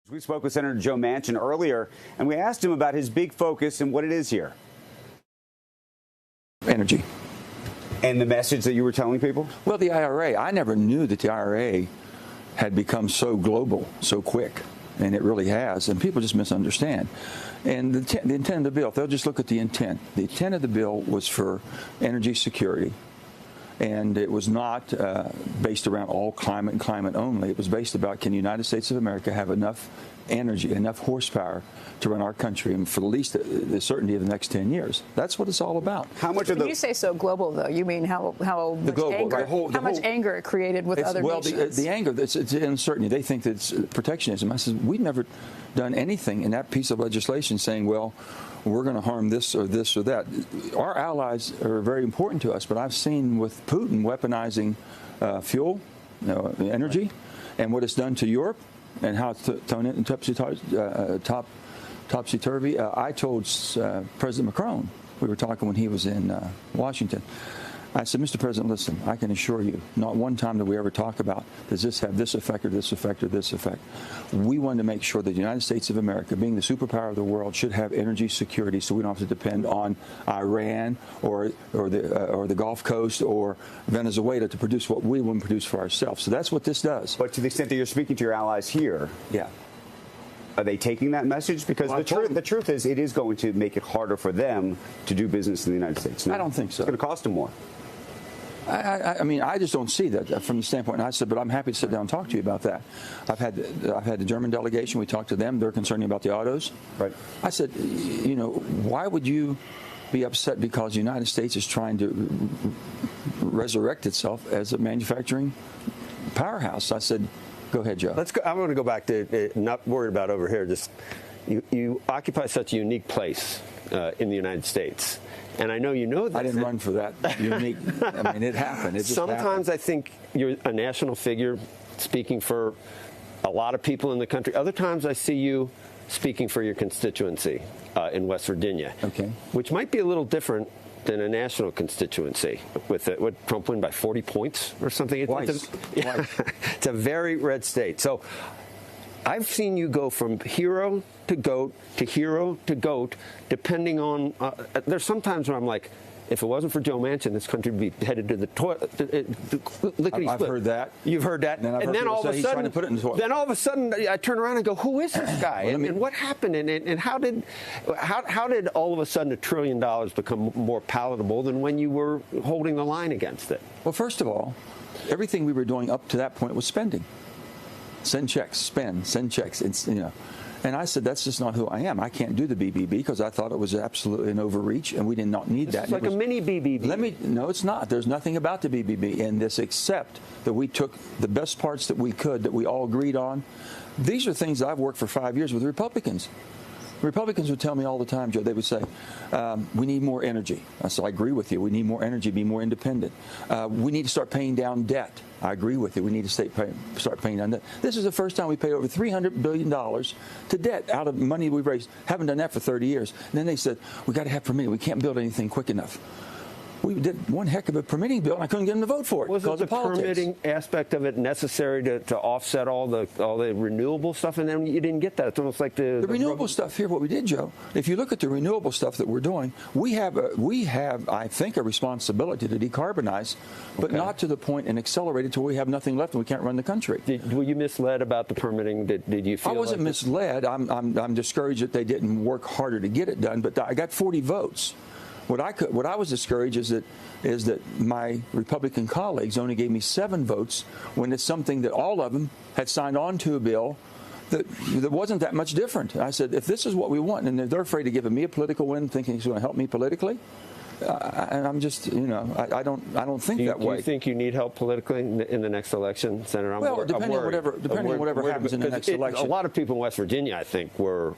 We spoke with Senator Joe Manchin earlier, and we asked him about his big focus and what it is here. Energy. And the message that you were telling people? Well, the IRA, I never knew that the IRA had become so global so quick, and it really has, and people just misunderstand. And the intent of the bill, if they'll just look at the intent of the bill was for energy security. And it was not based around all climate and climate only. It was based about, can the United States of America have enough energy, enough horsepower to run our country, and for at least the certainty of the next 10 years. That's what it's all about. How much when you say so global, though, you mean how much anger it created with other nations? Well, the anger, it's uncertainty. They think that it's protectionism. I said, we've never done anything in that piece of legislation saying, well, we're going to harm this or that. Our allies are very important to us, but I've seen with Putin weaponizing fuel, energy, and what it's done to Europe and how it's thrown it in topsy-turvy. I told President Macron, we were talking when he was in Washington, I said, Mr. President, listen, I can assure you, not one time did we ever talk about, does this have this effect or this effect or this effect. We wanted to make sure that the United States of America, being the superpower of the world, should have energy security so we don't have to depend on Iran or the Gulf Coast or Venezuela to produce what we want to produce for ourselves. So that's what this does. But to the extent that you're speaking to your allies here, yeah. Are they taking that message? Because the truth is it is going to make it harder for them to do business in the United States. No, I don't think so. It's going to cost them more. I mean, I just don't see that from the standpoint. And I said, but I'm happy to sit down and talk to you about that. I've had the German delegation. We talked to them. They're concerned about the autos. Right. I said, why would you be upset because the United States is trying to resurrect itself as a manufacturing powerhouse? I said, go ahead, Joe. Let's go. I'm going to go back to not worried about over here. Just you occupy such a unique place in the United States. And I know you know that. I didn't run for that unique. I mean, it happened. It just Sometimes happened. I think you're a national figure speaking for a lot of people in the country. Other times I see you speaking for your constituency in West Virginia, okay, which might be a little different than a national constituency. With what Trump win by 40 points or something. Twice. It's a very red state. So I've seen you go from hero to goat to hero to goat, depending on. There's sometimes where I'm like, if it wasn't for Joe Manchin, this country would be headed to the toilet. I've heard that. You've heard that. And then all of a sudden, put it in the toilet. Then all of a sudden, I turn around and go, "Who is this guy? And what happened? And how did all of a sudden $1 trillion become more palatable than when you were holding the line against it?" Well, first of all, everything we were doing up to that point was spending. Send checks, spend, send checks. It's And I said, that's just not who I am. I can't do the BBB because I thought it was absolutely an overreach, and we did not need that. It's like a mini BBB. No, it's not. There's nothing about the BBB in this except that we took the best parts that we could, that we all agreed on. These are things I've worked for 5 years with Republicans. Republicans would tell me all the time, Joe, they would say, we need more energy. I said, I agree with you. We need more energy, be more independent. We need to start paying down debt. I agree with you. We need to start paying down debt. This is the first time we paid over $300 billion to debt out of money we've raised. Haven't done that for 30 years. And then they said, we got to have permitting. We can't build anything quick enough. We did one heck of a permitting bill, and I couldn't get them to vote for it. Wasn't the permitting aspect of it necessary to offset all the renewable stuff, and then you didn't get that? It's almost like the renewable stuff here. What we did, Joe, if you look at the renewable stuff that we're doing, we have I think a responsibility to decarbonize, but not to the point and accelerate it till we have nothing left and we can't run the country. Were you misled about the permiting? Did you feel? I wasn't misled. I'm discouraged that they didn't work harder to get it done, but I got 40 votes. What I was discouraged is that my Republican colleagues only gave me 7 votes when it's something that all of them had signed on to a bill that wasn't that much different. I said, if this is what we want, and they're afraid of giving me a political win, thinking it's going to help me politically, and I'm just, I don't think that way. Do you think you need help politically in the next election, Senator? Depending on whatever happens in the next election. A lot of people in West Virginia, I think, were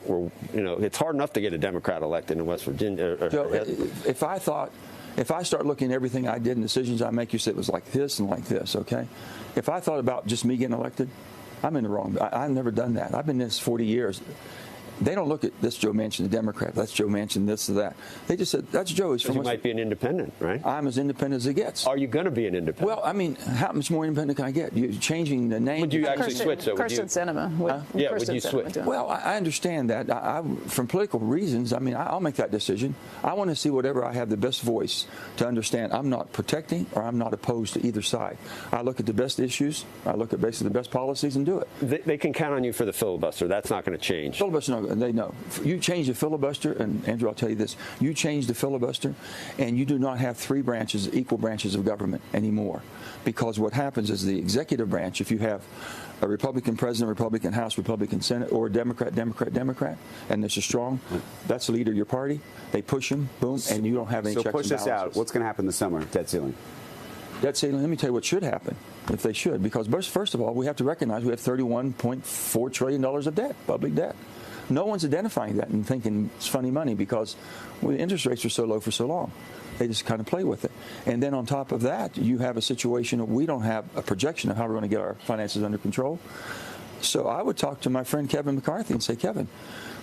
it's hard enough to get a Democrat elected in West Virginia. Joe, if I start looking at everything I did and decisions I make, you said it was like this and like this, okay? If I thought about just me getting elected, I'm in the wrong. I've never done that. I've been in this 40 years. they don't look at this Joe Manchin, the Democrat, that's Joe Manchin, this or that. They just said, that's Joe. He's from you might be an independent, right? I'm as independent as it gets. Are you going to be an independent? Well, I mean, how much more independent can I get? You're changing the name. Would you actually switch? So Kirsten Sinema. Would you switch? Well, I understand that. From political reasons, I mean, I'll make that decision. I want to see whatever I have the best voice to understand. I'm not protecting or I'm not opposed to either side. I look at the best issues. I look at basically the best policies and do it. They can count on you for the filibuster. That's not going to change. Filibuster, no, they know. You change the filibuster, and Andrew, I'll tell you this: you change the filibuster, and you do not have three branches, equal branches of government anymore, because what happens is the executive branch, if you have a Republican president, Republican House, Republican Senate, or a Democrat, and this is strong, that's the leader of your party. They push him, boom, and you don't have any checks and balances. So push this out. What's going to happen this summer? Debt ceiling. Debt ceiling, let me tell you what should happen, if they should, because first of all, we have to recognize we have $31.4 trillion of debt, public debt. No one's identifying that and thinking it's funny money because the interest rates are so low for so long. They just kind of play with it. And then on top of that, you have a situation where we don't have a projection of how we're going to get our finances under control. So I would talk to my friend Kevin McCarthy and say, Kevin,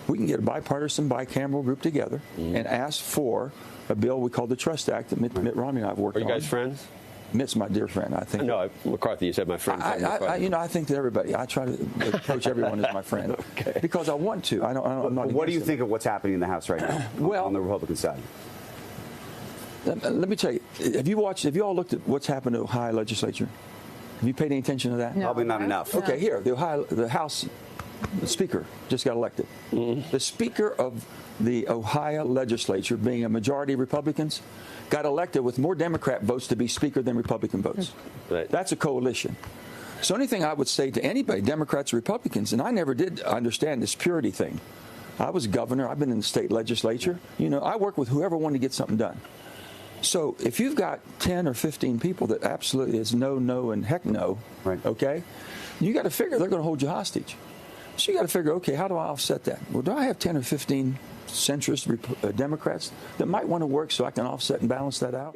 we can get a bipartisan, bicameral group together and ask for a bill we call the Trust Act that Mitt Romney and I have worked on. Are you guys friends? Mitt's my dear friend, I think. No, McCarthy, you said my friend. I think that everybody. I try to approach everyone as my friend okay. because I want to. I'm not. What do you think of what's happening in the House right now on the Republican side? Let me tell you. Have you all looked at what's happened to the Ohio legislature? Have you paid any attention to that? No. Probably not enough. No. Okay, here, the House Speaker just got elected. The Speaker of the Ohio legislature, being a majority of Republicans, got elected with more Democrat votes to be Speaker than Republican votes. Right. That's a coalition. So anything I would say to anybody, Democrats or Republicans, and I never did understand this purity thing. I was governor. I've been in the state legislature. You know, I work with whoever wanted to get something done. So if you've got 10 or 15 people that absolutely is no, no, and heck no, right. Okay, you got to figure they're going to hold you hostage. So you got to figure, okay, how do I offset that? Well, do I have 10 or 15 centrist Democrats that might want to work so I can offset and balance that out?